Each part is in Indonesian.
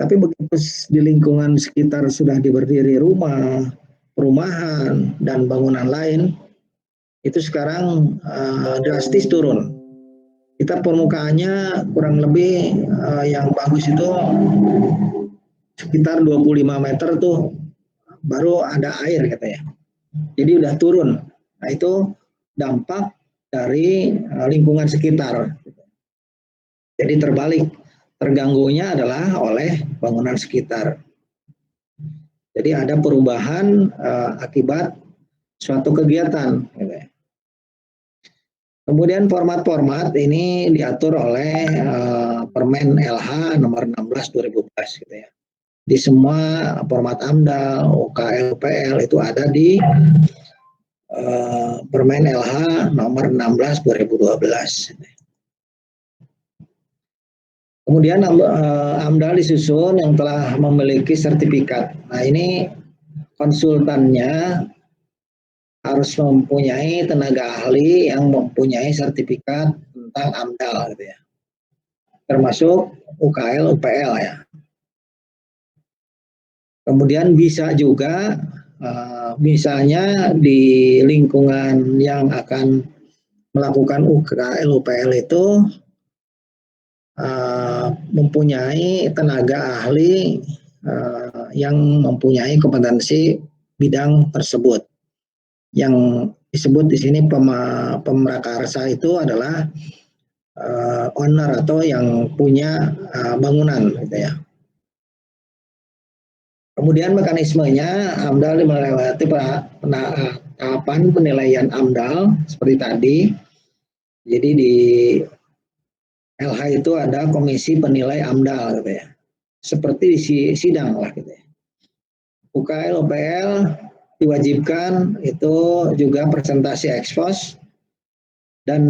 Tapi begitu di lingkungan sekitar sudah berdiri rumah, perumahan, dan bangunan lain, itu sekarang drastis turun. Kita permukaannya kurang lebih yang bagus itu sekitar 25 meter tuh baru ada air katanya. Jadi udah turun. Nah itu dampak dari lingkungan sekitar. Jadi terbalik, terganggunya adalah oleh bangunan sekitar. Jadi ada perubahan akibat suatu kegiatan. Kemudian format-format ini diatur oleh Permen LH nomor 16 2011 gitu ya. Di semua format AMDAL, UKL, UPL itu ada di Permen LH nomor 16 2012. Kemudian AMDAL disusun yang telah memiliki sertifikat. Nah ini konsultannya harus mempunyai tenaga ahli yang mempunyai sertifikat tentang AMDAL gitu ya. Termasuk UKL, UPL ya. Kemudian bisa juga misalnya di lingkungan yang akan melakukan UKL, UPL itu mempunyai tenaga ahli yang mempunyai kompetensi bidang tersebut. Yang disebut di sini pemrakarsa itu adalah owner atau yang punya bangunan gitu ya. Kemudian mekanismenya AMDAL melewati tahapan penilaian AMDAL seperti tadi. Jadi di LH itu ada komisi penilai AMDAL gitu ya. Seperti di sidang lah gitu ya. UKL, UPL diwajibkan itu juga presentasi ekspos dan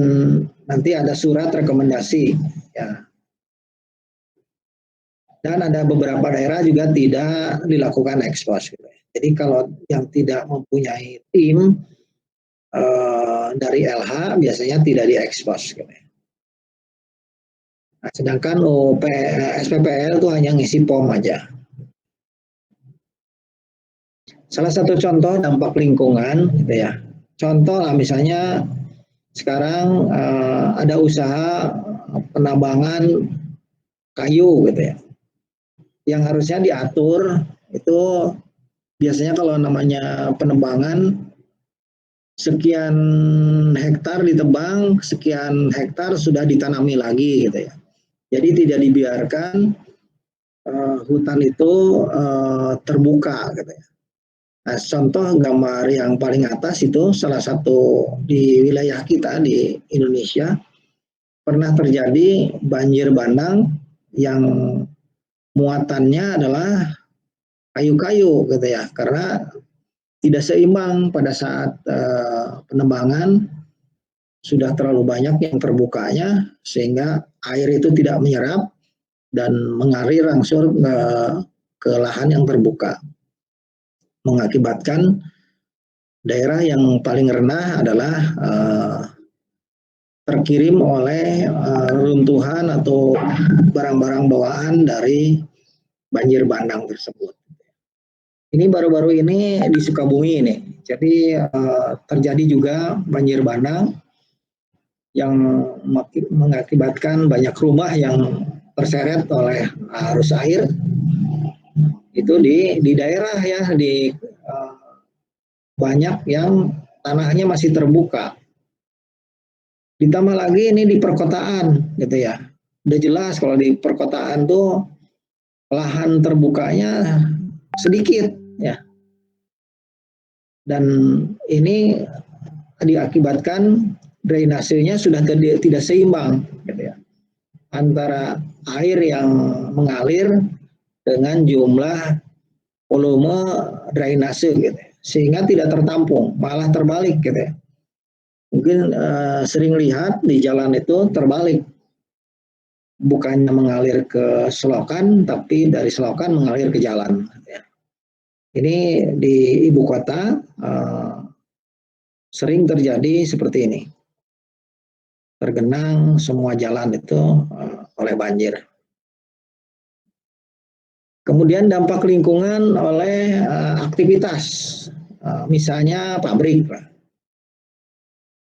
nanti ada surat rekomendasi ya. Dan ada beberapa daerah juga tidak dilakukan ekspos. Gitu. Jadi kalau yang tidak mempunyai tim dari LH biasanya tidak diekspos. Gitu. Nah, sedangkan SPPL itu hanya ngisi POM aja. Salah satu contoh dampak lingkungan, gitu ya. Contoh lah misalnya sekarang ada usaha penambangan kayu, gitu ya. Yang harusnya diatur itu biasanya kalau namanya penebangan sekian hektar ditebang, sekian hektar sudah ditanami lagi gitu ya. Jadi tidak dibiarkan hutan itu terbuka gitu ya. Nah, contoh gambar yang paling atas itu salah satu di wilayah kita di Indonesia pernah terjadi banjir bandang yang muatannya adalah kayu-kayu gitu ya, karena tidak seimbang pada saat penebangan sudah terlalu banyak yang terbukanya sehingga air itu tidak menyerap dan mengalir langsung ke lahan yang terbuka, mengakibatkan daerah yang paling rendah adalah terkirim oleh runtuhan atau barang-barang bawaan dari banjir bandang tersebut. Ini baru-baru ini di Sukabumi ini, jadi terjadi juga banjir bandang yang mengakibatkan banyak rumah yang terseret oleh arus air. Itu di daerah ya, di banyak yang tanahnya masih terbuka. Ditambah lagi ini di perkotaan gitu ya. Udah jelas kalau di perkotaan tuh lahan terbukanya sedikit ya. Dan ini diakibatkan drainasenya sudah tidak seimbang gitu ya. Antara air yang mengalir dengan jumlah volume drainase gitu ya. Sehingga tidak tertampung, malah terbalik gitu ya. Mungkin sering lihat di jalan itu terbalik. Bukannya mengalir ke selokan, tapi dari selokan mengalir ke jalan. Ini di ibu kota sering terjadi seperti ini. Tergenang semua jalan itu oleh banjir. Kemudian dampak lingkungan oleh aktivitas, misalnya pabrik.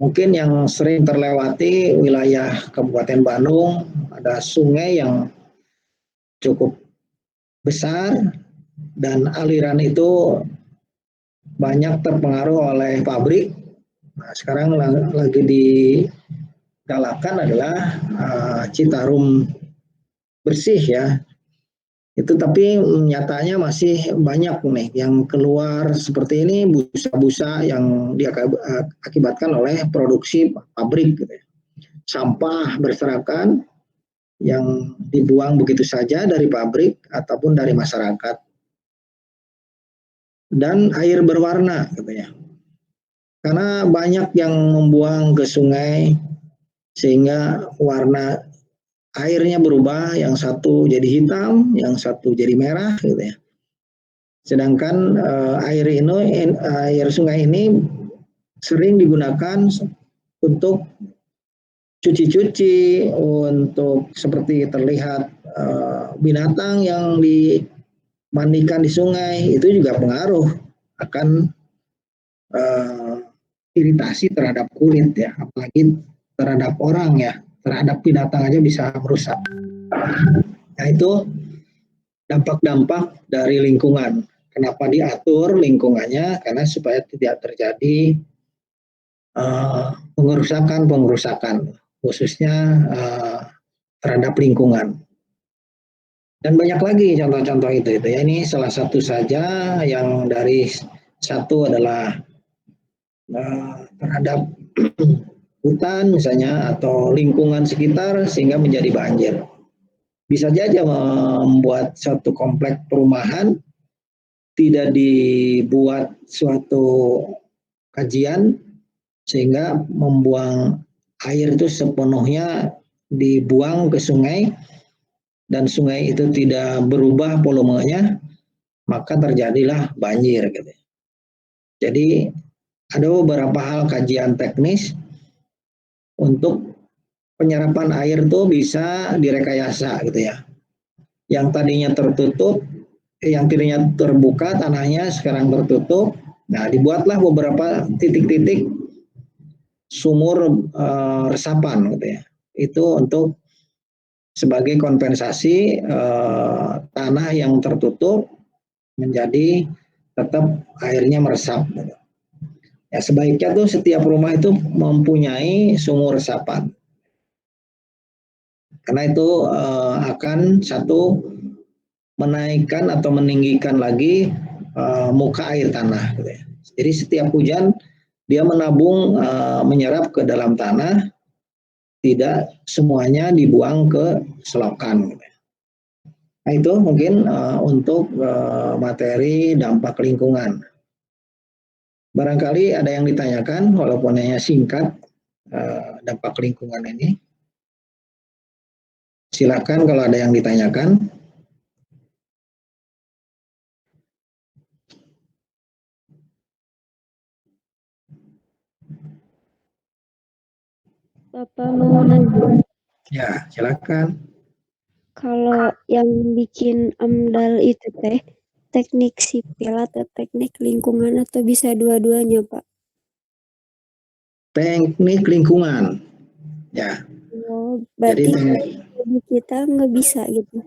Mungkin yang sering terlewati wilayah Kabupaten Bandung, ada sungai yang cukup besar dan aliran itu banyak terpengaruh oleh pabrik. Nah, sekarang lagi digalakan adalah Citarum bersih ya. Itu tapi nyatanya masih banyak nih yang keluar seperti ini, busa-busa yang diakibatkan oleh produksi pabrik gitu ya. Sampah berserakan yang dibuang begitu saja dari pabrik ataupun dari masyarakat. Dan air berwarna gitu ya. Karena banyak yang membuang ke sungai sehingga warna airnya berubah, yang satu jadi hitam, yang satu jadi merah gitu ya. Sedangkan air sungai ini sering digunakan untuk cuci-cuci, untuk seperti terlihat binatang yang dimandikan di sungai, itu juga pengaruh akan iritasi terhadap kulit ya, apalagi terhadap orang ya, terhadap binatang aja bisa merusak. Nah itu dampak-dampak dari lingkungan. Kenapa diatur lingkungannya? Karena supaya tidak terjadi pengerusakan, khususnya terhadap lingkungan. Dan banyak lagi contoh-contoh itu ya. Ini salah satu saja yang dari satu adalah terhadap hutan misalnya atau lingkungan sekitar sehingga menjadi banjir. Bisa saja membuat satu komplek perumahan tidak dibuat suatu kajian sehingga membuang air itu sepenuhnya dibuang ke sungai dan sungai itu tidak berubah volumenya, maka terjadilah banjir gitu. Jadi ada beberapa hal kajian teknis untuk penyerapan air itu bisa direkayasa gitu ya. Yang tadinya tertutup, yang tadinya terbuka tanahnya sekarang tertutup. Nah, dibuatlah beberapa titik-titik sumur resapan gitu ya. Itu untuk sebagai kompensasi tanah yang tertutup menjadi tetap airnya meresap. Gitu. Ya sebaiknya tuh setiap rumah itu mempunyai sumur resapan. Karena itu akan satu menaikkan atau meninggikan lagi muka air tanah. Gitu ya. Jadi setiap hujan dia menabung menyerap ke dalam tanah, tidak semuanya dibuang ke selokan. Gitu ya. Nah itu mungkin untuk materi dampak lingkungan. Barangkali ada yang ditanyakan, walaupun hanya singkat dampak lingkungan ini. Silakan kalau ada yang ditanyakan. Bapak mau nanya. Ya, silakan. Kalau yang bikin AMDAL itu teh teknik sipil atau teknik lingkungan atau bisa dua-duanya, Pak? Teknik lingkungan. Ya. Oh, Jadi berarti di kita nggak bisa gitu.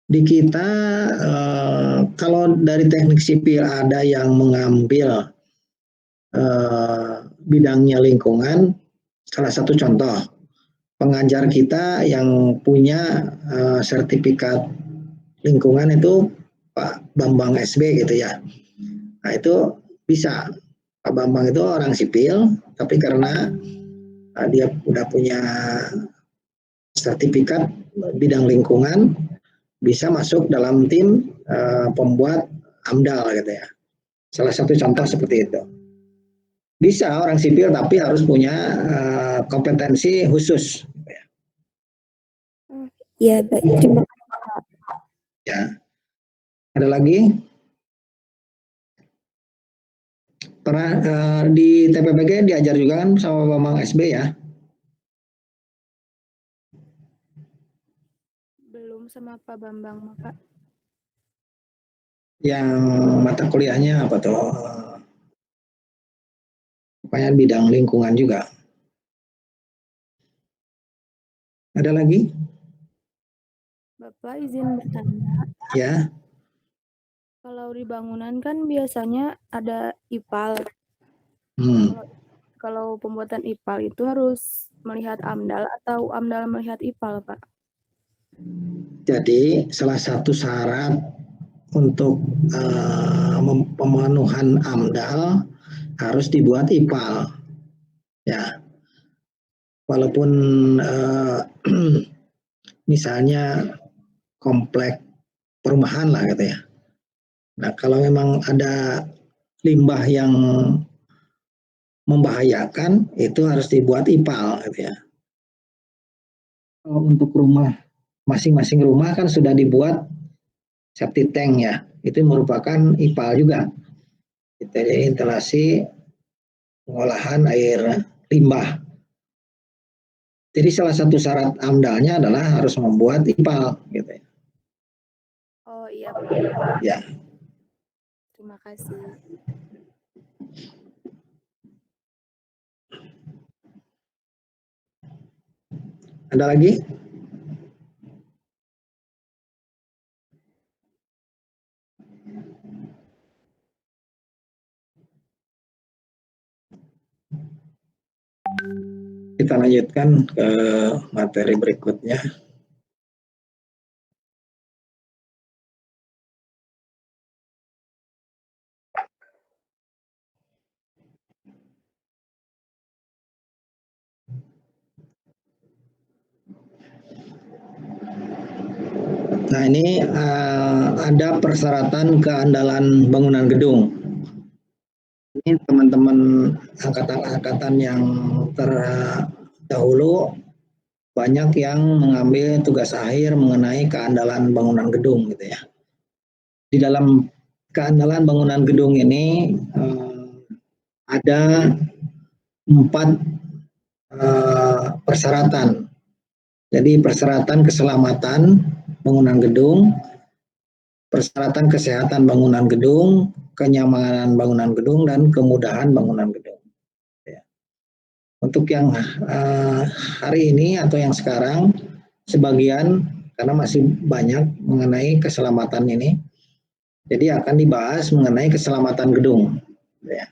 di kita kalau dari teknik sipil ada yang mengambil bidangnya lingkungan, salah satu contoh pengajar kita yang punya sertifikat lingkungan itu Pak Bambang SB gitu ya. Nah itu bisa. Pak Bambang itu orang sipil, tapi karena dia udah punya sertifikat bidang lingkungan, bisa masuk dalam tim pembuat AMDAL gitu ya. Salah satu contoh seperti itu. Bisa orang sipil tapi harus punya kompetensi khusus. Ya, baik. Terima kasih, Pak. Ya. Ada lagi? Pernah di TPPG diajar juga kan sama Bambang SB ya? Belum sama Pak Bambang, Pak. Yang mata kuliahnya apa tuh? Pokoknya bidang lingkungan juga. Ada lagi? Bapak izin bertanya, Ya. kalau di bangunan kan biasanya ada IPAL. Hmm. Kalau pembuatan IPAL itu harus melihat AMDAL atau AMDAL melihat IPAL, Pak? Jadi salah satu syarat untuk pemenuhan AMDAL harus dibuat IPAL. Ya, walaupun misalnya komplek perumahan lah gitu ya. Nah, kalau memang ada limbah yang membahayakan, itu harus dibuat IPAL gitu ya. Kalau untuk rumah, masing-masing rumah kan sudah dibuat septic tank ya, itu merupakan IPAL juga. Jadi instalasi pengolahan air limbah. Jadi salah satu syarat AMDAL-nya adalah harus membuat IPAL gitu ya. Oh iya, Pak. Ya. Terima kasih. Ada lagi? Kita lanjutkan ke materi berikutnya. Nah, ini ada persyaratan keandalan bangunan gedung. Ini teman-teman angkatan-angkatan yang terdahulu banyak yang mengambil tugas akhir mengenai keandalan bangunan gedung gitu ya. Di dalam keandalan bangunan gedung ini ada 4 persyaratan. Jadi persyaratan keselamatan bangunan gedung, persyaratan kesehatan bangunan gedung, kenyamanan bangunan gedung, dan kemudahan bangunan gedung. Untuk yang hari ini atau yang sekarang, sebagian karena masih banyak mengenai keselamatan ini, jadi akan dibahas mengenai keselamatan gedung. Ya.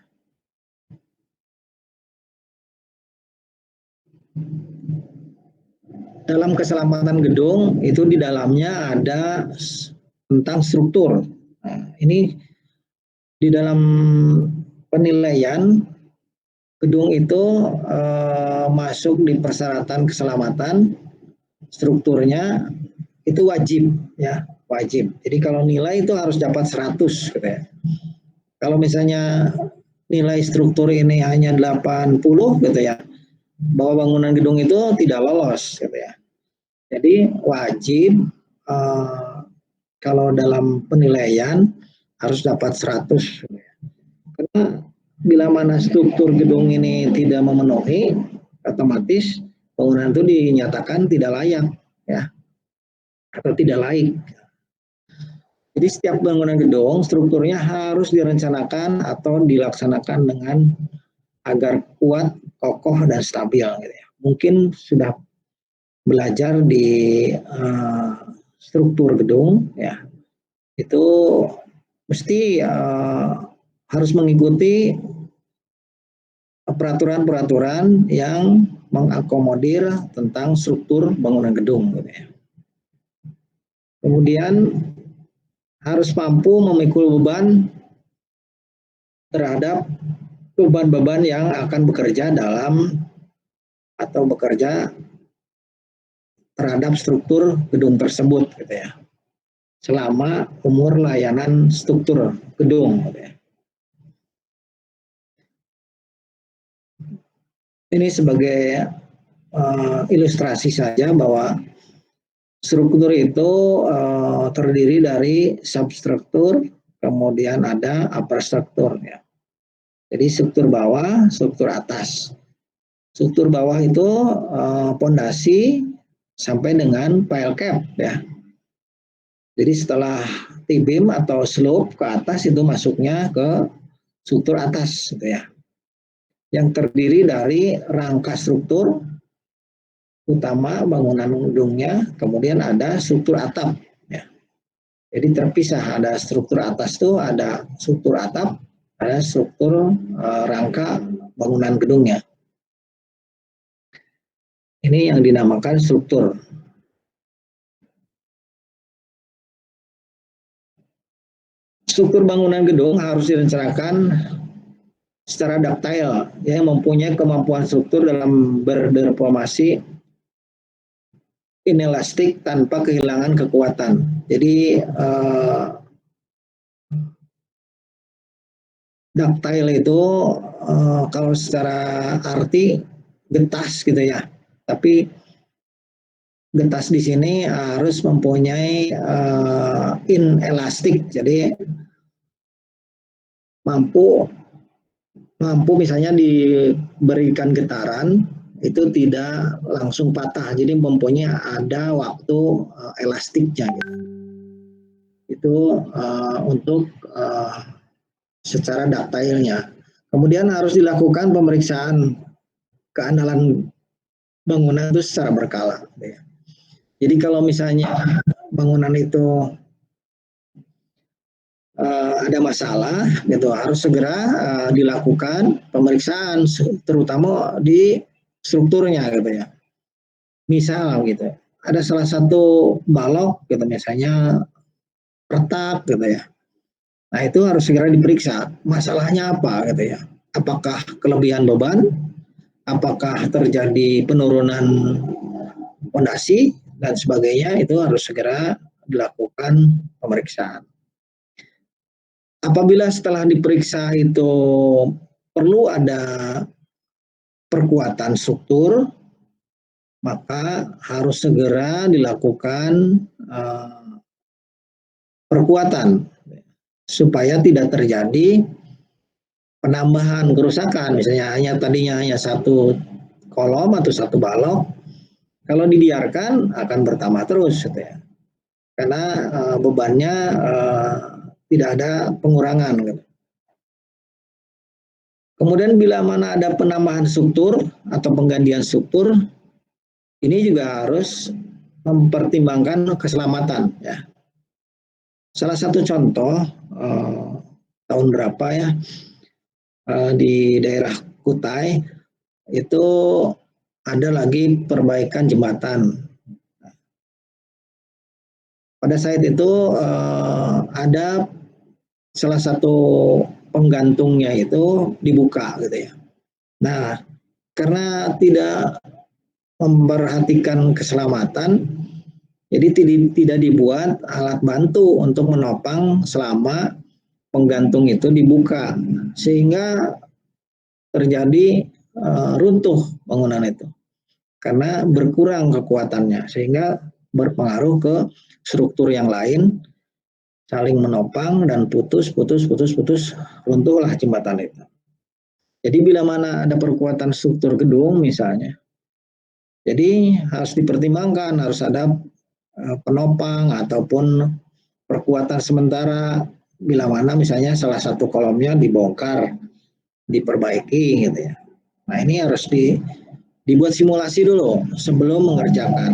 Dalam keselamatan gedung itu di dalamnya ada tentang struktur. Nah, ini di dalam penilaian gedung itu masuk di persyaratan keselamatan, strukturnya itu wajib ya, wajib. Jadi kalau nilai itu harus dapat 100 gitu ya. Kalau misalnya nilai struktur ini hanya 80 gitu ya, bahwa bangunan gedung itu tidak lolos gitu ya. Jadi wajib kalau dalam penilaian harus dapat 100 gitu ya. Karena bila mana struktur gedung ini tidak memenuhi, otomatis bangunan itu dinyatakan tidak layak ya, atau tidak laik. Jadi setiap bangunan gedung strukturnya harus direncanakan atau dilaksanakan dengan agar kuat, kokoh, dan stabil. Gitu ya. Mungkin sudah belajar di struktur gedung, ya itu mesti harus mengikuti peraturan-peraturan yang mengakomodir tentang struktur bangunan gedung. Gitu ya. Kemudian harus mampu memikul beban terhadap beban-beban yang akan bekerja dalam atau bekerja terhadap struktur gedung tersebut gitu ya, selama umur layanan struktur gedung gitu ya. Ini sebagai ilustrasi saja bahwa struktur itu terdiri dari substruktur, kemudian ada upper struktur ya. Jadi struktur bawah, struktur atas. Struktur bawah itu pondasi sampai dengan pile cap ya. Jadi setelah T-beam atau slope ke atas itu masuknya ke struktur atas gitu ya. Yang terdiri dari rangka struktur utama bangunan gedungnya, kemudian ada struktur atap ya. Jadi terpisah, ada struktur atas tuh, ada struktur atap, ada struktur rangka bangunan gedungnya. Ini yang dinamakan struktur. Struktur bangunan gedung harus direncanakan secara daktil, yang mempunyai kemampuan struktur dalam berdeformasi inelastik tanpa kehilangan kekuatan. Jadi daktil itu kalau secara arti gentas gitu ya. Tapi gentas di sini harus mempunyai inelastik. Jadi mampu misalnya diberikan getaran itu tidak langsung patah, jadi mempunyai ada waktu elastiknya gitu. Itu untuk secara daktilnya. Kemudian harus dilakukan pemeriksaan keandalan bangunan itu secara berkala. Jadi kalau misalnya bangunan itu ada masalah, gitu harus segera dilakukan pemeriksaan, terutama di strukturnya, gitu ya. Misal gitu, ada salah satu balok, gitu misalnya retak, gitu ya. Nah itu harus segera diperiksa, masalahnya apa, gitu ya. Apakah kelebihan beban, apakah terjadi penurunan fondasi dan sebagainya, itu harus segera dilakukan pemeriksaan. Apabila setelah diperiksa itu perlu ada perkuatan struktur, maka harus segera dilakukan perkuatan supaya tidak terjadi penambahan kerusakan. Misalnya tadinya hanya satu kolom atau satu balok, kalau dibiarkan akan bertambah terus, gitu ya. Karena bebannya tidak ada pengurangan. Gitu. Kemudian bila mana ada penambahan struktur atau penggantian struktur, ini juga harus mempertimbangkan keselamatan. Ya. Salah satu contoh tahun berapa ya di daerah Kutai itu ada lagi perbaikan jembatan. Pada saat itu ada salah satu penggantungnya itu dibuka gitu ya. Nah, karena tidak memperhatikan keselamatan, jadi tidak dibuat alat bantu untuk menopang selama penggantung itu dibuka, sehingga terjadi runtuh bangunan itu karena berkurang kekuatannya, sehingga berpengaruh ke struktur yang lain, saling menopang dan putus, runtuhlah jembatan itu. Jadi bila mana ada perkuatan struktur gedung misalnya, jadi harus dipertimbangkan, harus ada penopang ataupun perkuatan sementara bila mana misalnya salah satu kolomnya dibongkar, diperbaiki gitu ya. Nah ini harus dibuat simulasi dulu sebelum mengerjakan.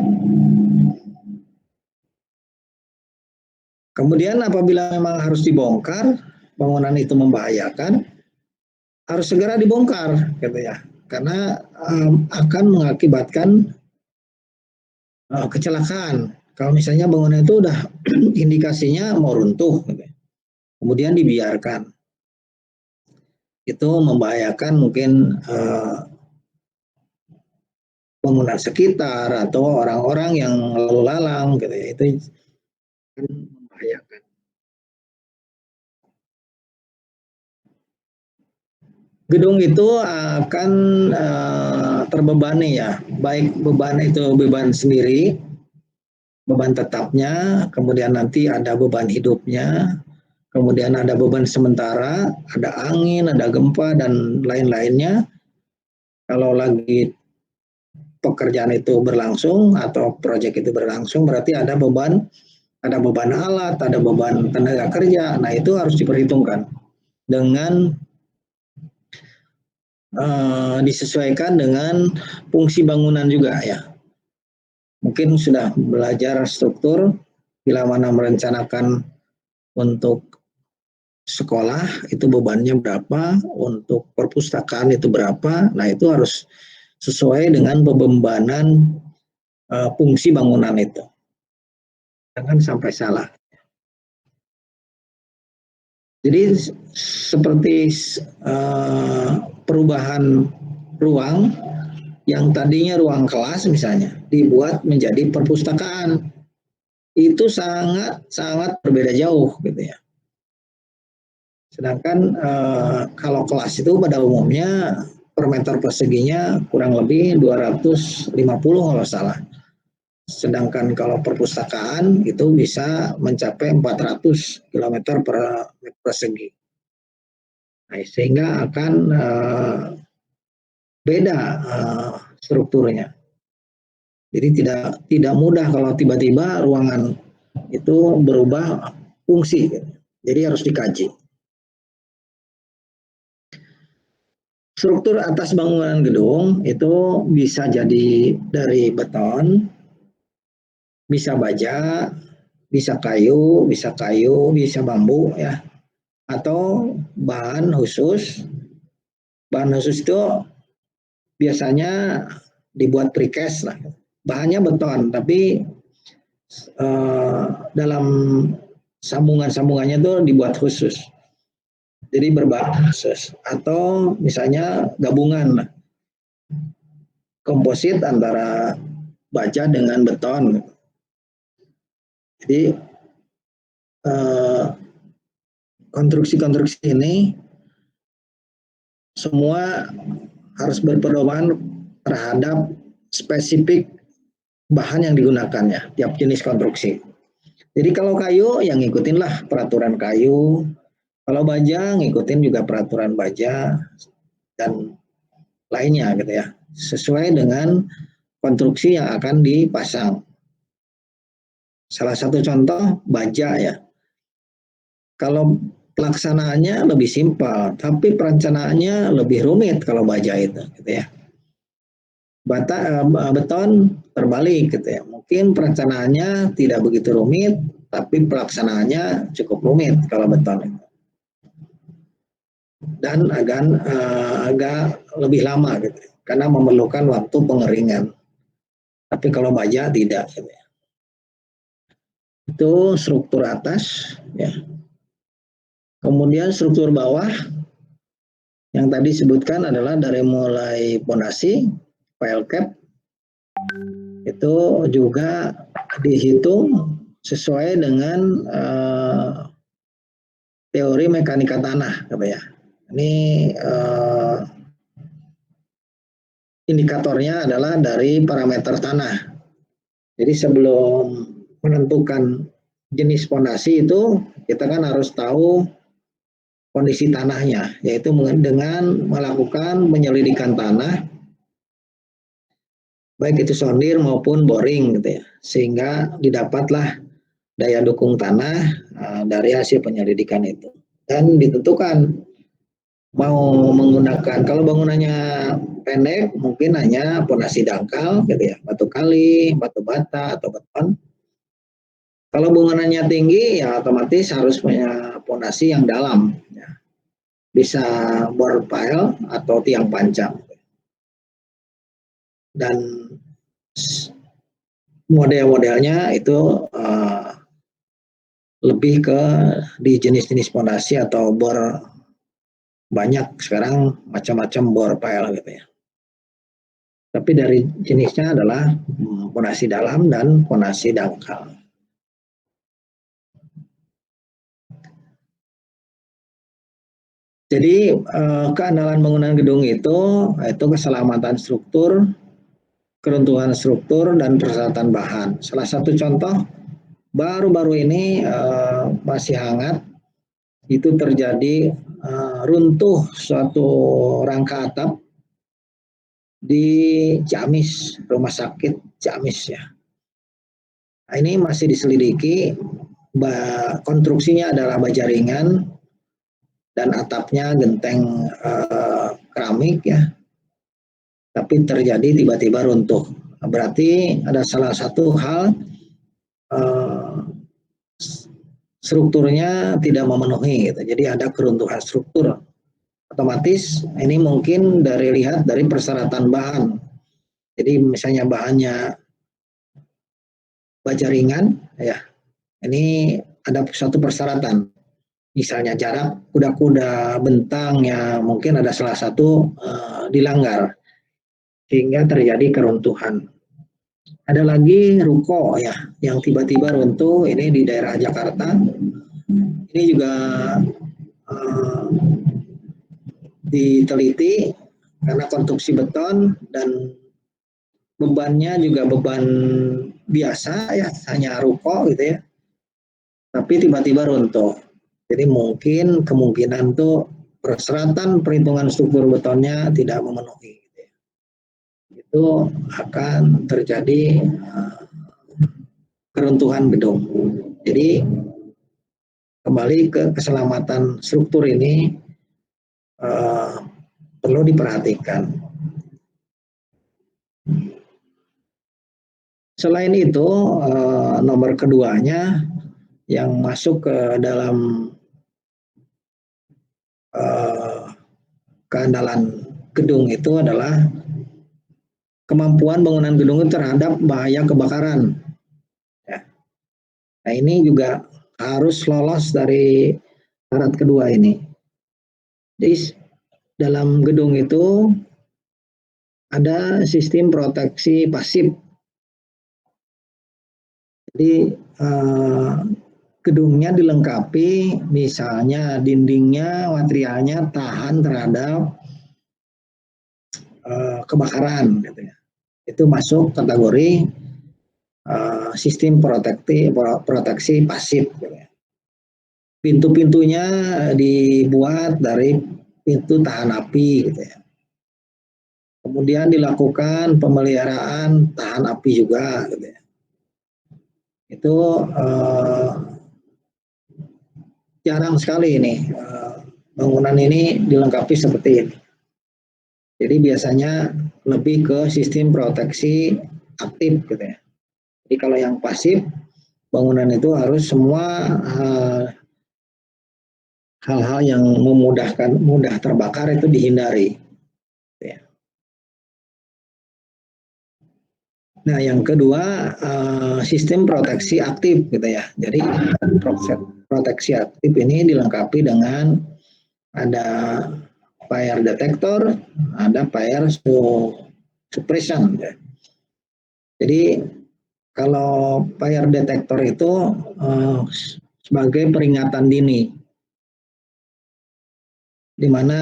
Kemudian apabila memang harus dibongkar, bangunan itu membahayakan, harus segera dibongkar, gitu ya, karena akan mengakibatkan kecelakaan. Kalau misalnya bangunan itu udah indikasinya mau runtuh, gitu ya, kemudian dibiarkan, itu membahayakan mungkin bangunan sekitar atau orang-orang yang lalu lalang, gitu ya, itu akan membahayakan. Gedung itu akan terbebani ya, baik beban itu beban sendiri, beban tetapnya, kemudian nanti ada beban hidupnya, kemudian ada beban sementara, ada angin, ada gempa, dan lain-lainnya. Kalau lagi pekerjaan itu berlangsung atau proyek itu berlangsung, berarti ada beban ada beban alat, ada beban tenaga kerja. Nah, itu harus diperhitungkan dengan disesuaikan dengan fungsi bangunan juga ya. Mungkin sudah belajar struktur, bila mana merencanakan untuk sekolah itu bebannya berapa, untuk perpustakaan itu berapa. Nah, itu harus sesuai dengan pembebanan fungsi bangunan itu. Jangan sampai salah. Jadi seperti perubahan ruang yang tadinya ruang kelas misalnya dibuat menjadi perpustakaan, itu sangat berbeda jauh gitu ya. Sedangkan kalau kelas itu pada umumnya per meter perseginya kurang lebih 250 kalau salah. Sedangkan kalau perpustakaan itu bisa mencapai 400 km per meter persegi. Nah, sehingga akan beda strukturnya. Jadi tidak mudah kalau tiba-tiba ruangan itu berubah fungsi. Jadi harus dikaji. Struktur atas bangunan gedung itu bisa jadi dari beton, bisa baja, bisa kayu, bisa bambu ya, atau bahan khusus. Bahan khusus itu biasanya dibuat precast lah. Bahannya beton, tapi dalam sambungan-sambungannya itu dibuat khusus. Jadi berbahan khusus. Atau misalnya gabungan komposit antara baja dengan beton. Jadi konstruksi-konstruksi ini semua harus berpedoman terhadap spesifik bahan yang digunakannya, tiap jenis konstruksi. Jadi kalau kayu, yang ngikutinlah peraturan kayu. Kalau baja, ngikutin juga peraturan baja dan lainnya gitu ya. Sesuai dengan konstruksi yang akan dipasang. Salah satu contoh baja ya. Kalau pelaksanaannya lebih simpel, tapi perencanaannya lebih rumit kalau baja itu gitu ya. Beton terbalik gitu ya. Mungkin perencanaannya tidak begitu rumit, tapi pelaksanaannya cukup rumit kalau beton itu. Dan agak lebih lama gitu, karena memerlukan waktu pengeringan. Tapi kalau baja tidak gitu ya. Itu struktur atas ya. Kemudian struktur bawah yang tadi sebutkan adalah dari mulai pondasi, pile cap, itu juga dihitung sesuai dengan teori mekanika tanah, gitu ya. Ini indikatornya adalah dari parameter tanah. Jadi sebelum menentukan jenis pondasi itu, kita kan harus tahu kondisi tanahnya, yaitu dengan melakukan penyelidikan tanah, baik itu sondir maupun boring gitu ya, sehingga didapatlah daya dukung tanah dari hasil penyelidikan itu. Dan ditentukan mau menggunakan, kalau bangunannya pendek mungkin hanya pondasi dangkal gitu ya, batu kali, batu bata atau beton. Kalau bangunannya tinggi ya otomatis harus punya pondasi yang dalam ya. Bisa bor pile atau tiang pancang. Dan model-modelnya itu lebih ke di jenis-jenis pondasi atau bor, banyak sekarang macam-macam bor pile gitu ya. Tapi dari jenisnya adalah pondasi dalam dan pondasi dangkal. Jadi keandalan bangunan gedung itu keselamatan struktur, keruntuhan struktur, dan persyaratan bahan. Salah satu contoh baru-baru ini masih hangat, itu terjadi runtuh suatu rangka atap di Ciamis, rumah sakit Ciamis ya. Nah, ini masih diselidiki. Konstruksinya adalah baja ringan dan atapnya genteng keramik ya, tapi terjadi tiba-tiba runtuh. Berarti ada salah satu hal strukturnya tidak memenuhi gitu. Jadi ada keruntuhan struktur. Otomatis ini mungkin lihat dari persyaratan bahan. Jadi misalnya bahannya baja ringan ya, ini ada satu persyaratan. Misalnya jarak kuda-kuda bentang ya, mungkin ada salah satu dilanggar sehingga terjadi keruntuhan. Ada lagi ruko ya yang tiba-tiba runtuh, ini di daerah Jakarta. Ini juga diteliti karena konstruksi beton dan bebannya juga beban biasa ya, hanya ruko gitu ya. Tapi tiba-tiba runtuh. Jadi mungkin kemungkinan tuh persyaratan perhitungan struktur betonnya tidak memenuhi. Gitu ya. Itu akan terjadi keruntuhan gedung. Jadi kembali ke keselamatan struktur ini perlu diperhatikan. Selain itu, nomor keduanya yang masuk ke dalam keandalan gedung itu adalah kemampuan bangunan gedung itu terhadap bahaya kebakaran. Ya. Nah, ini juga harus lolos dari syarat kedua ini. Jadi dalam gedung itu ada sistem proteksi pasif. Jadi gedungnya dilengkapi, misalnya dindingnya, materialnya tahan terhadap kebakaran, gitu ya. Itu masuk kategori sistem proteksi pasif. Gitu ya. Pintu-pintunya dibuat dari pintu tahan api, gitu ya. Kemudian dilakukan pemeliharaan tahan api juga, gitu ya. Itu jarang sekali ini bangunan ini dilengkapi seperti ini. Jadi biasanya lebih ke sistem proteksi aktif gitu ya. Jadi kalau yang pasif, bangunan itu harus semua hal-hal yang mudah terbakar itu dihindari. Gitu ya. Nah, yang kedua sistem proteksi aktif gitu ya. Jadi proteksi aktif ini dilengkapi dengan ada fire detector, ada fire suppression. Ya. Jadi kalau fire detector itu sebagai peringatan dini, di mana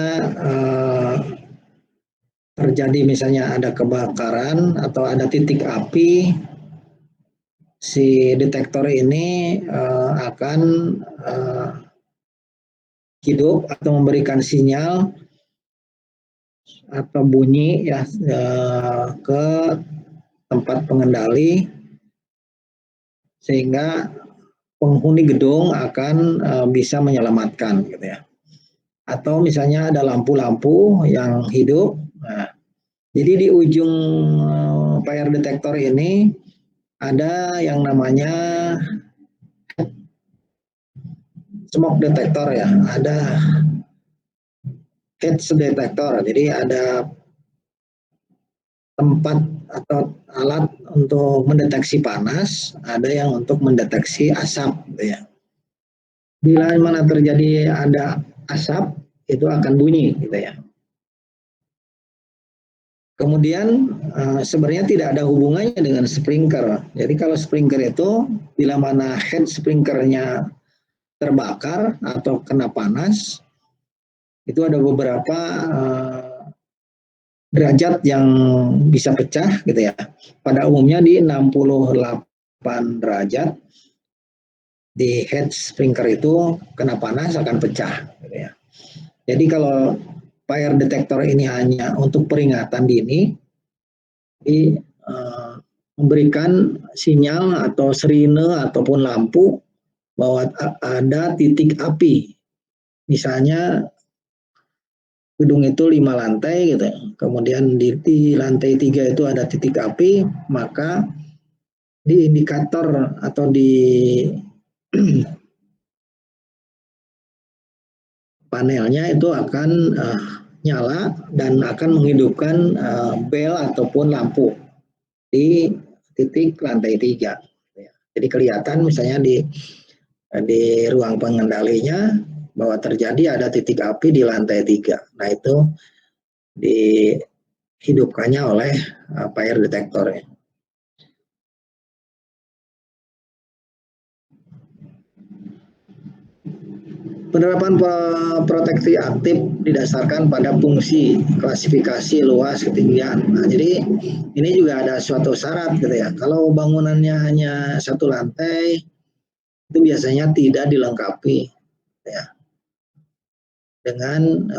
terjadi misalnya ada kebakaran atau ada titik api, si detektor ini akan hidup atau memberikan sinyal atau bunyi ya ke tempat pengendali sehingga penghuni gedung akan bisa menyelamatkan gitu ya. Atau misalnya ada lampu-lampu yang hidup. Nah, jadi di ujung fire detector ini ada yang namanya smoke detector ya, ada heat detector. Jadi ada tempat atau alat untuk mendeteksi panas, ada yang untuk mendeteksi asap gitu ya. Bila mana terjadi ada asap, itu akan bunyi gitu ya. Kemudian sebenarnya tidak ada hubungannya dengan sprinkler. Jadi kalau sprinkler itu bila mana head sprinklernya terbakar atau kena panas, itu ada beberapa derajat yang bisa pecah gitu ya. Pada umumnya di 68 derajat di head sprinkler itu kena panas akan pecah gitu ya. Jadi kalau fire detector ini hanya untuk peringatan dini, memberikan sinyal atau sirine ataupun lampu bahwa ada titik api. Misalnya gedung itu 5 lantai gitu, kemudian di lantai 3 itu ada titik api, maka di indikator atau di panelnya itu akan nyala dan akan menghidupkan bel ataupun lampu di titik lantai 3. Jadi kelihatan misalnya di ruang pengendalinya bahwa terjadi ada titik api di lantai 3. Nah itu dihidupkannya oleh fire detector. Penerapan proteksi aktif didasarkan pada fungsi, klasifikasi, luas, ketinggian. Nah, jadi ini juga ada suatu syarat gitu ya. Kalau bangunannya hanya 1 lantai, itu biasanya tidak dilengkapi ya, dengan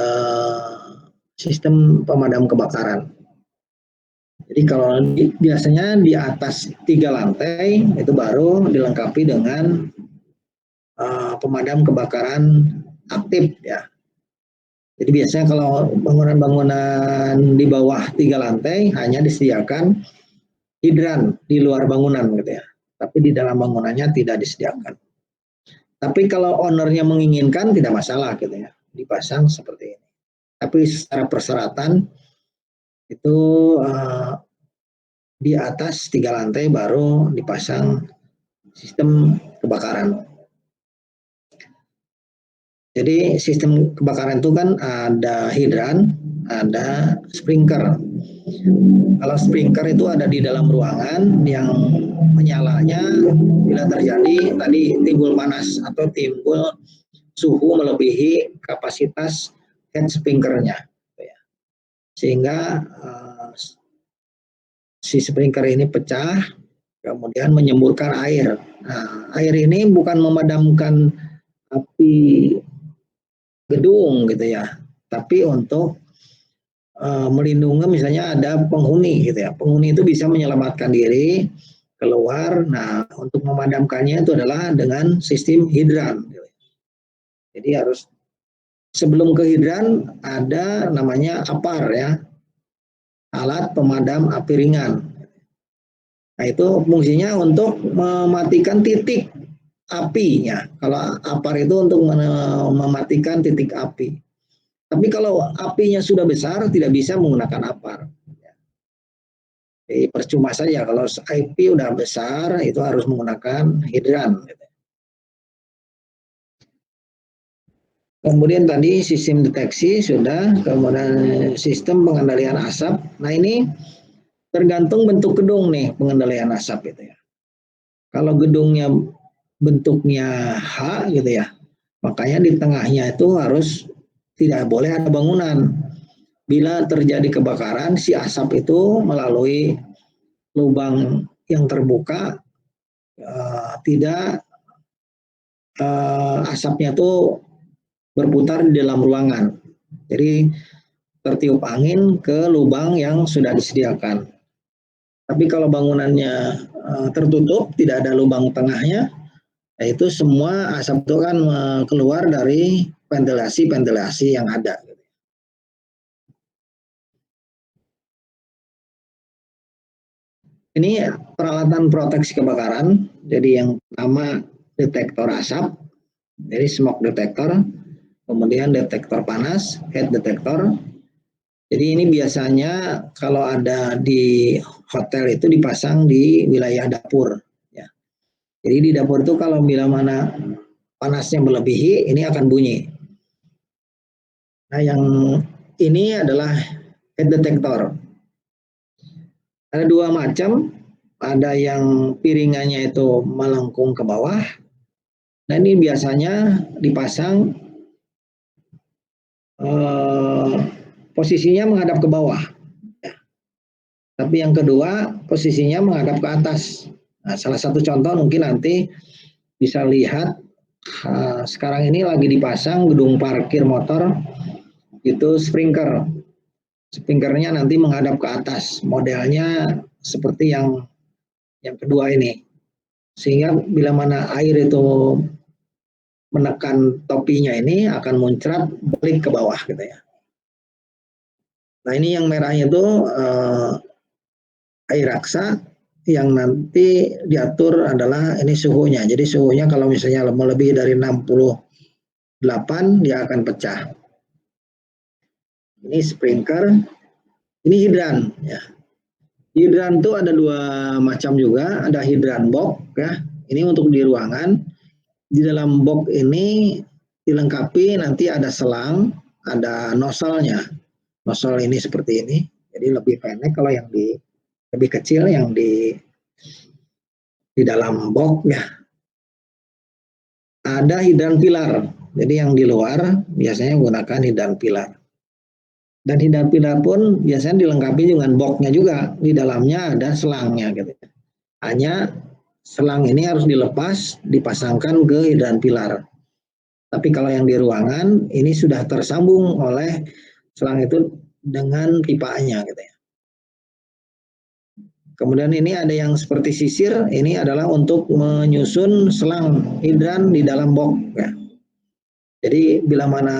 sistem pemadam kebakaran. Jadi kalau biasanya di atas 3 lantai itu baru dilengkapi dengan pemadam kebakaran aktif ya. Jadi biasanya kalau bangunan-bangunan di bawah 3 lantai hanya disediakan hidran di luar bangunan gitu ya. Tapi di dalam bangunannya tidak disediakan. Tapi kalau ownernya menginginkan tidak masalah gitu ya, dipasang seperti ini. Tapi secara persyaratan itu di atas 3 lantai baru dipasang sistem kebakaran. Jadi sistem kebakaran itu kan ada hidran, ada sprinkler. Kalau sprinkler itu ada di dalam ruangan yang menyalanya bila terjadi tadi timbul panas atau timbul suhu melebihi kapasitas head sprinklernya. Sehingga si sprinkler ini pecah, kemudian menyemburkan air. Nah, air ini bukan memadamkan api gedung gitu ya, tapi untuk melindungi misalnya ada penghuni gitu ya. Penghuni itu bisa menyelamatkan diri keluar. Nah, untuk memadamkannya itu adalah dengan sistem hidran. Gitu. Jadi harus sebelum ke hidran ada namanya APAR ya, alat pemadam api ringan. Nah, itu fungsinya untuk mematikan titik apinya. Kalau APAR itu untuk mematikan titik api. Tapi kalau apinya sudah besar tidak bisa menggunakan APAR. Jadi percuma saja kalau api udah besar itu harus menggunakan hidran. Kemudian tadi sistem deteksi sudah, kemudian sistem pengendalian asap. Nah ini tergantung bentuk gedung nih pengendalian asap itu ya. Kalau gedungnya bentuknya H gitu ya, makanya di tengahnya itu harus tidak boleh ada bangunan. Bila terjadi kebakaran, si asap itu melalui lubang yang terbuka, asapnya itu berputar di dalam ruangan. Jadi tertiup angin ke lubang yang sudah disediakan. Tapi kalau bangunannya tertutup, tidak ada lubang tengahnya, itu semua asap itu kan keluar dari ventilasi yang ada. Ini peralatan proteksi kebakaran. Jadi yang pertama detektor asap, jadi smoke detector, kemudian detektor panas, heat detector. Jadi ini biasanya kalau ada di hotel itu dipasang di wilayah dapur. Ya. Jadi di dapur itu kalau bila mana panasnya melebihi, ini akan bunyi. Nah yang ini adalah heat detector. Ada 2 macam, ada yang piringannya itu melengkung ke bawah. Nah ini biasanya dipasang posisinya menghadap ke bawah. Tapi yang kedua posisinya menghadap ke atas. Nah, salah satu contoh mungkin nanti bisa lihat sekarang ini lagi dipasang gedung parkir motor itu sprinkler. Sprinklernya nanti menghadap ke atas. Modelnya seperti yang yang kedua ini. Sehingga bila mana air itu menekan topinya ini akan muncrat balik ke bawah gitu ya. Nah ini yang merahnya itu air raksa, yang nanti diatur adalah ini suhunya. Jadi suhunya kalau misalnya melebihi dari 68 dia akan pecah. Ini sprinkler, ini hidran ya. Hidran itu ada dua macam juga, ada hidran box ya. Ini untuk di ruangan. Di dalam box ini dilengkapi nanti ada selang, ada nozzle-nya. Nozzle ini seperti ini. Jadi lebih pendek kalau yang lebih kecil yang di dalam box ya. Ada hidran pilar. Jadi yang di luar biasanya menggunakan hidran pilar. Dan hidran pilar pun biasanya dilengkapi dengan boxnya juga. Di dalamnya ada selangnya gitu. Hanya selang ini harus dilepas, dipasangkan ke hidran pilar. Tapi kalau yang di ruangan ini sudah tersambung oleh selang itu dengan pipanya gitu ya. Kemudian ini ada yang seperti sisir, ini adalah untuk menyusun selang hidran di dalam box ya. Jadi bila mana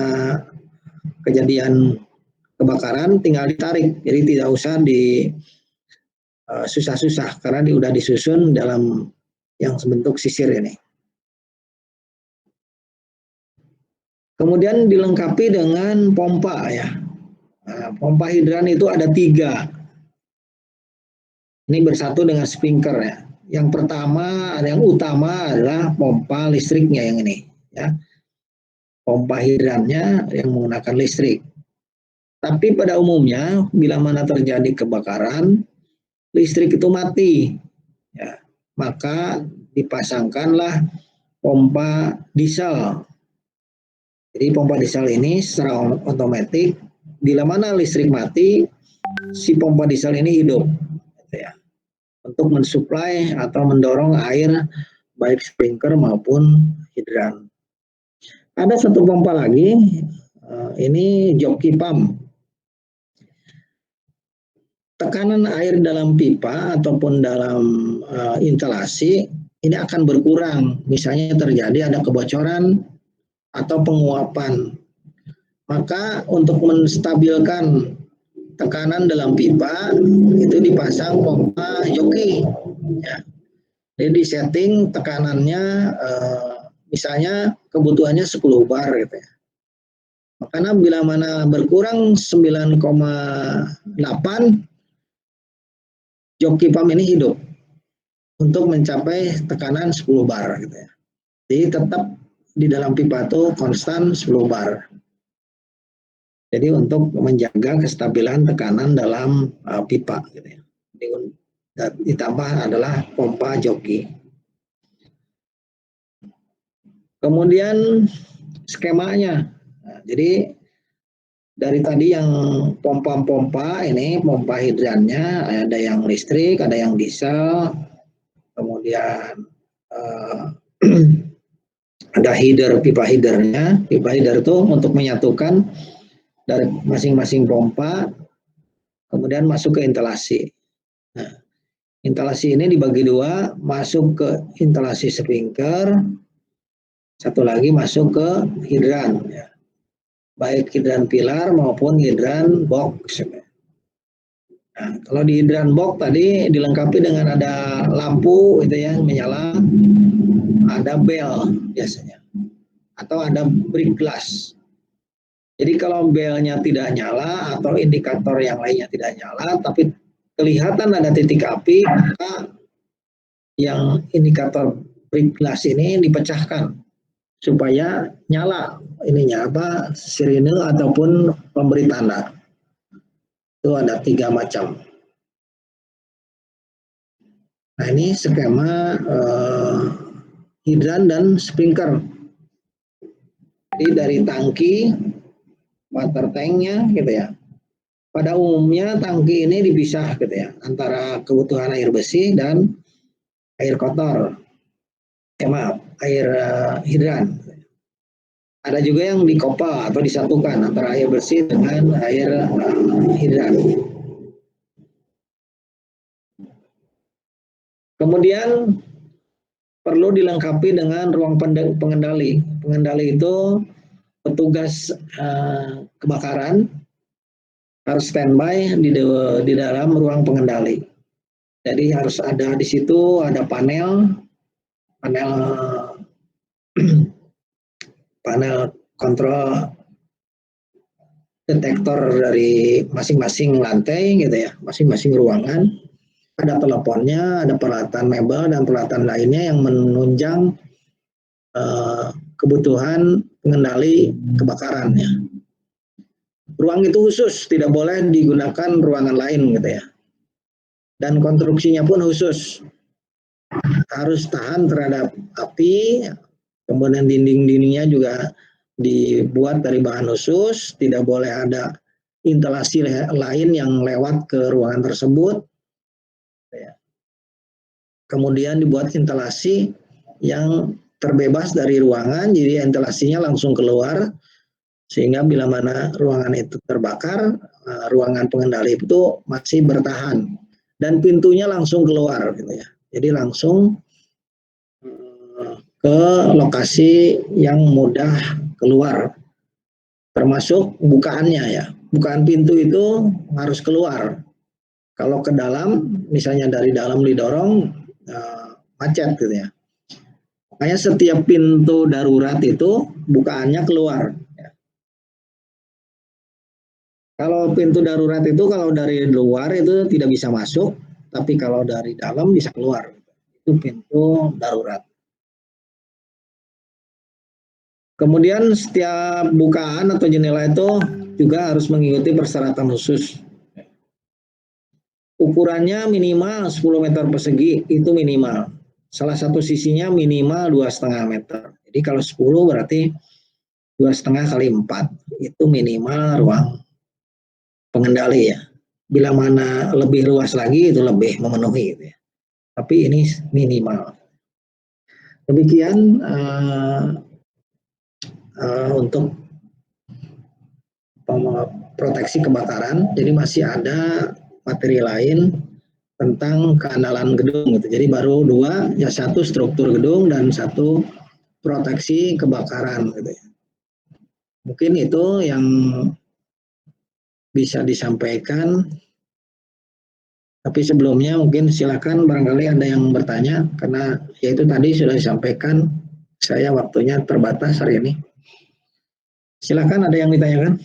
kejadian kebakaran tinggal ditarik, jadi tidak usah susah-susah karena udah disusun dalam yang bentuk sisir ini. Kemudian dilengkapi dengan pompa ya. Nah, pompa hidran itu ada 3. Ini bersatu dengan sprinkler ya. Yang pertama, yang utama adalah pompa listriknya yang ini ya. Pompa hidrannya yang menggunakan listrik. Tapi pada umumnya bila mana terjadi kebakaran, listrik itu mati. Ya, maka dipasangkanlah pompa diesel. Jadi pompa diesel ini secara otomatis bila mana listrik mati, si pompa diesel ini hidup. Gitu ya. Untuk mensuplai atau mendorong air baik sprinkler maupun hidran. Ada satu pompa lagi, ini joki pump. Tekanan air dalam pipa ataupun dalam instalasi ini akan berkurang. Misalnya terjadi ada kebocoran atau penguapan. Maka untuk menstabilkan tekanan dalam pipa itu dipasang pompa joki. Ya. Jadi disetting tekanannya misalnya kebutuhannya 10 bar gitu ya. Karena bila mana berkurang 9,8 joki pump ini hidup untuk mencapai tekanan 10 bar gitu ya. Jadi tetap di dalam pipa itu konstan 10 bar. Jadi untuk menjaga kestabilan tekanan dalam pipa gitu ya. Jadi, ditambah adalah pompa joki. Kemudian skemanya. Nah, jadi dari tadi yang pompa-pompa ini, pompa hidrannya ada yang listrik, ada yang diesel, kemudian ada pipa headernya. Pipa header itu untuk menyatukan dari masing-masing pompa, kemudian masuk ke instalasi. Nah, instalasi ini dibagi 2, masuk ke instalasi sprinkler, satu lagi masuk ke hidran. Ya. Baik hidran pilar maupun hidran box. Nah, kalau di hidran box tadi dilengkapi dengan ada lampu itu ya menyala, ada bel biasanya, atau ada break glass. Jadi kalau belnya tidak nyala atau indikator yang lainnya tidak nyala, tapi kelihatan ada titik api, maka yang indikator break glass ini dipecahkan supaya nyala ininya sirine ataupun pemberi tanda. Itu ada 3 macam. Nah ini skema hidran dan sprinkler. Jadi dari tangki, water tanknya gitu ya. Pada umumnya tangki ini dipisah gitu ya antara kebutuhan air bersih dan air kotor. Air hidran. Ada juga yang dikopal atau disatukan antara air bersih dengan air hidran. Kemudian perlu dilengkapi dengan ruang pengendali. Pengendali itu petugas kebakaran harus standby di dalam ruang pengendali. Jadi harus ada di situ ada panel kontrol detektor dari masing-masing lantai gitu ya, masing-masing ruangan. Ada teleponnya, ada peralatan mebel dan peralatan lainnya yang menunjang kebutuhan pengendali kebakaran ya. Ruang itu khusus, tidak boleh digunakan ruangan lain gitu ya. Dan konstruksinya pun khusus, harus tahan terhadap api. Kemudian dinding-dindingnya juga dibuat dari bahan khusus, tidak boleh ada instalasi lain yang lewat ke ruangan tersebut. Kemudian dibuat instalasi yang terbebas dari ruangan, jadi instalasinya langsung keluar, sehingga bila mana ruangan itu terbakar, ruangan pengendali itu masih bertahan dan pintunya langsung keluar gitu ya. Jadi langsung ke lokasi yang mudah keluar, termasuk bukaannya ya. Bukaan pintu itu harus keluar. Kalau ke dalam, misalnya dari dalam didorong, macet gitu ya. Makanya setiap pintu darurat itu bukaannya keluar. Kalau pintu darurat itu kalau dari luar itu tidak bisa masuk, tapi kalau dari dalam bisa keluar. Itu pintu darurat. Kemudian setiap bukaan atau jendela itu juga harus mengikuti persyaratan khusus. Ukurannya minimal 10 meter persegi, itu minimal. Salah satu sisinya minimal 2,5 meter. Jadi kalau 10 berarti 2,5 kali 4, itu minimal ruang pengendali ya. Bila mana lebih luas lagi itu lebih memenuhi gitu ya. Tapi ini minimal. Demikian untuk proteksi kebakaran. Jadi masih ada materi lain tentang keandalan gedung gitu. Jadi baru dua, ya satu struktur gedung dan satu proteksi kebakaran gitu ya. Mungkin itu yang bisa disampaikan. Tapi sebelumnya mungkin silakan barangkali ada yang bertanya, karena ya itu tadi sudah disampaikan, saya waktunya terbatas hari ini. Silakan ada yang ditanyakan.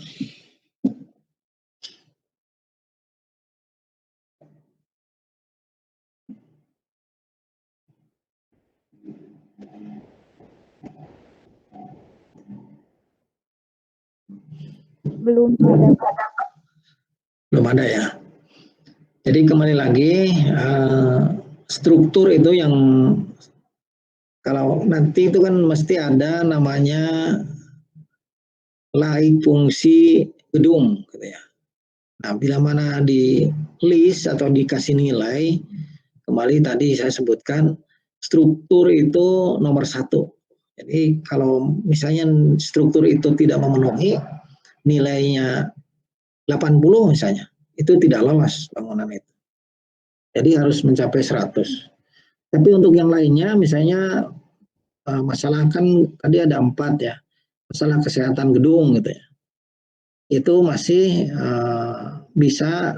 Belum ada. Belum ada ya. Jadi kembali lagi, struktur itu yang kalau nanti itu kan mesti ada namanya laik fungsi gedung gitu ya. Nah, bila mana di list atau dikasih nilai, kembali tadi saya sebutkan struktur itu nomor 1. Jadi kalau misalnya struktur itu tidak memenuhi nilainya 80 misalnya, itu tidak lolos bangunan itu. Jadi harus mencapai 100. Tapi untuk yang lainnya misalnya masalah kan tadi ada 4 ya, masalah kesehatan gedung gitu ya, itu masih bisa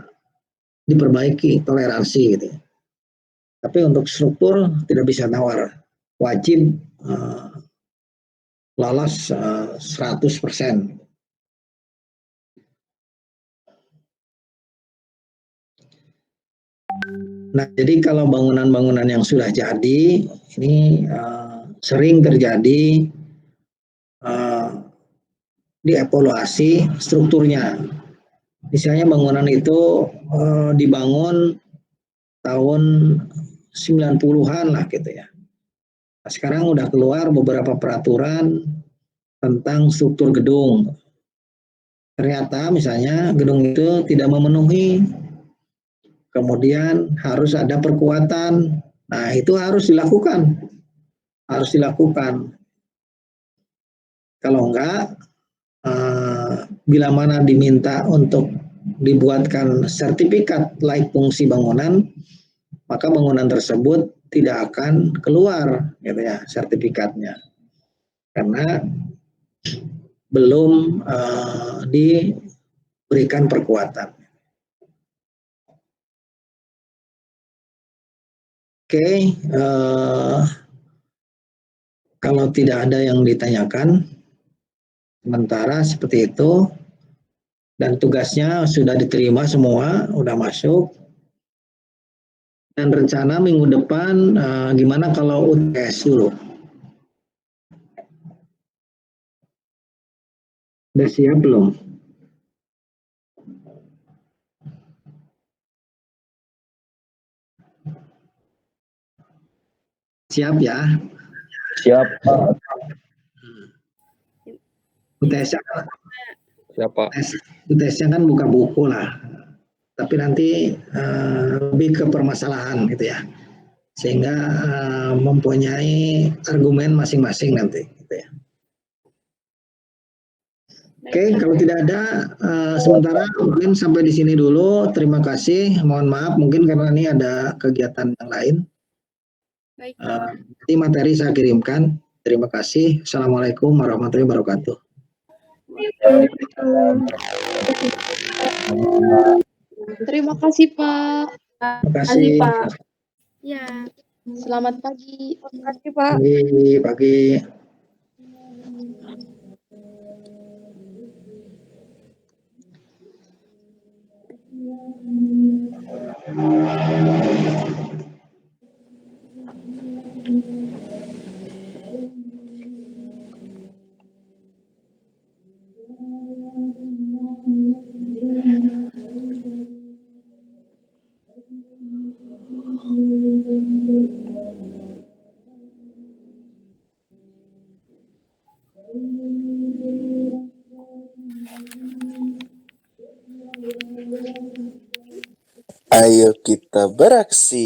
diperbaiki toleransi gitu ya. Tapi untuk struktur tidak bisa tawar, wajib lolos 100%. Nah, jadi kalau bangunan-bangunan yang sudah jadi, ini sering terjadi dievaluasi strukturnya. Misalnya bangunan itu dibangun tahun 90-an lah gitu ya. Nah, sekarang udah keluar beberapa peraturan tentang struktur gedung. Ternyata misalnya gedung itu tidak memenuhi, kemudian harus ada perkuatan. Nah, itu harus dilakukan. Harus dilakukan. Kalau enggak, bila mana diminta untuk dibuatkan sertifikat laik fungsi bangunan, maka bangunan tersebut tidak akan keluar gitu ya sertifikatnya karena belum diberikan perkuatan. Oke, kalau tidak ada yang ditanyakan, sementara seperti itu, dan tugasnya sudah diterima semua, udah masuk. Dan rencana minggu depan, gimana kalau UTS dulu? Udah siap belum? Siap ya? Siap, Pak. UTS-nya Siapa? UTS-nya kan buka buku lah. Tapi nanti lebih ke permasalahan gitu ya. Sehingga mempunyai argumen masing-masing nanti gitu ya. Oke, kalau tidak ada sementara mungkin sampai di sini dulu. Terima kasih. Mohon maaf mungkin karena ini ada kegiatan yang lain. Baik. Nanti materi saya kirimkan. Terima kasih. Assalamualaikum warahmatullahi wabarakatuh. Terima kasih, Pak. Terima kasih. Pak. Ya. Selamat pagi. Terima kasih, Pak. Pagi. Ayo kita beraksi.